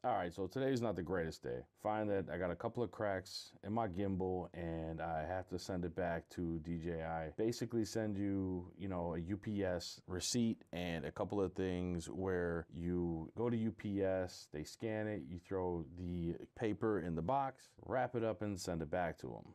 All right, so today's not the greatest day. Find that I got a couple of cracks in my gimbal and I have to send it back to DJI. Basically send you, a UPS receipt and a couple of things where you go to UPS, they scan it, you throw the paper in the box, wrap it up and send it back to them.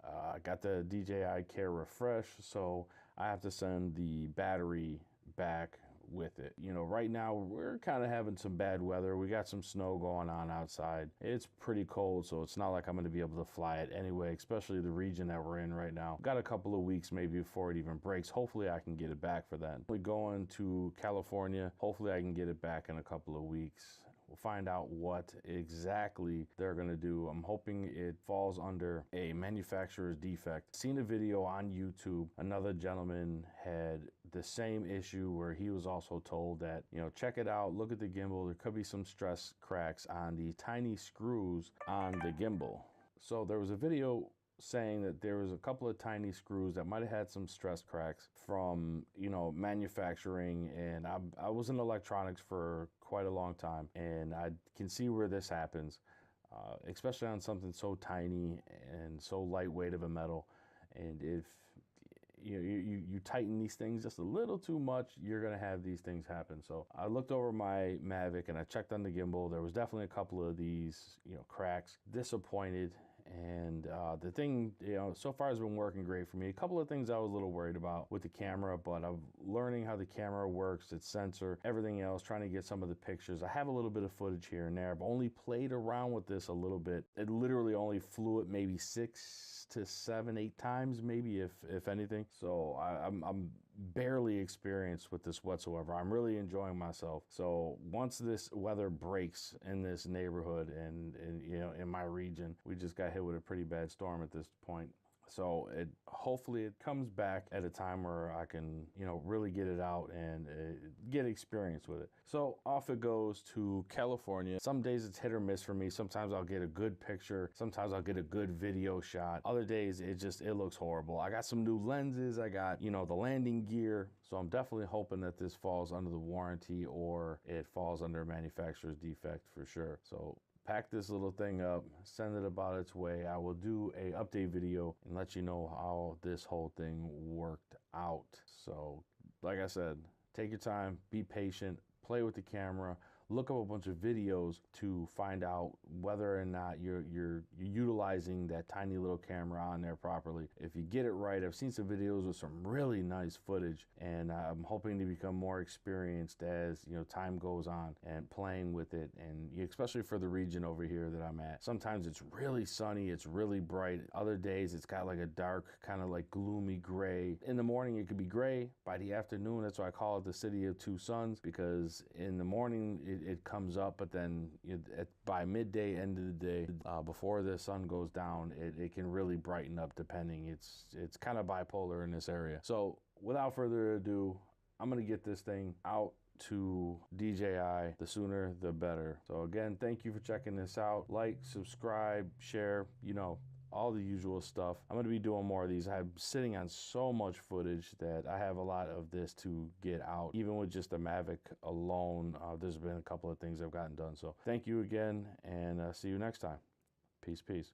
I got the DJI Care Refresh, so I have to send the battery back with it. Right now we're kind of having some bad weather. We got some snow going on outside. It's pretty cold, so it's not like I'm going to be able to fly it anyway, especially the region that we're in right now. Got a couple of weeks maybe before it even breaks. Hopefully I can get it back for that. We're going to California. Hopefully I can get it back in a couple of weeks. We'll find out what exactly they're going to do. I'm hoping it falls under a manufacturer's defect. Seen a video on YouTube. Another gentleman had the same issue where he was also told that, check it out, look at the gimbal. There could be some stress cracks on the tiny screws on the gimbal. So there was a video saying that there was a couple of tiny screws that might have had some stress cracks from, manufacturing. And I was in electronics for quite a long time, and I can see where this happens, especially on something so tiny and so lightweight of a metal. And if you tighten these things just a little too much, you're going to have these things happen. So I looked over my Mavic and I checked on the gimbal. There was definitely a couple of these, cracks. Disappointed. And the thing, so far has been working great for me. A couple of things I was a little worried about with the camera, but I'm learning how the camera works, its sensor, everything else, trying to get some of the pictures. I have a little bit of footage here and there. I've only played around with this a little bit. It literally only flew it maybe 6 to 7, 8 times, maybe if anything. So I'm barely experienced with this whatsoever. I'm really enjoying myself. So once this weather breaks in this neighborhood and in my region, we just got hit with a pretty bad storm at this point. So hopefully it comes back at a time where I can, really get it out and get experience with it. So off it goes to California. Some days it's hit or miss for me. Sometimes I'll get a good picture. Sometimes I'll get a good video shot. Other days it looks horrible. I got some new lenses. I got, the landing gear. So I'm definitely hoping that this falls under the warranty or it falls under a manufacturer's defect for sure. So pack this little thing up, send it about its way. I will do a update video and let you know how this whole thing worked out. So like I said, take your time, be patient, play with the camera, look up a bunch of videos to find out whether or not you're utilizing that tiny little camera on there properly. If you get it right, I've seen some videos with some really nice footage, and I'm hoping to become more experienced as time goes on and playing with it. And especially for the region over here that I'm at, sometimes it's really sunny, it's really bright. Other days it's got like a dark, kind of like gloomy gray. In the morning it could be gray. By the afternoon, that's why I call it the city of two suns, because in the morning it comes up, but then by midday, end of the day, before the sun goes down, it can really brighten up depending. It's kind of bipolar in this area. So without further ado, I'm going to get this thing out to DJI. The sooner the better. So again, thank you for checking this out. Like, subscribe, share, all the usual stuff. I'm going to be doing more of these. I'm sitting on so much footage that I have a lot of this to get out. Even with just the Mavic alone, there's been a couple of things I've gotten done. So thank you again, and see you next time. Peace, peace.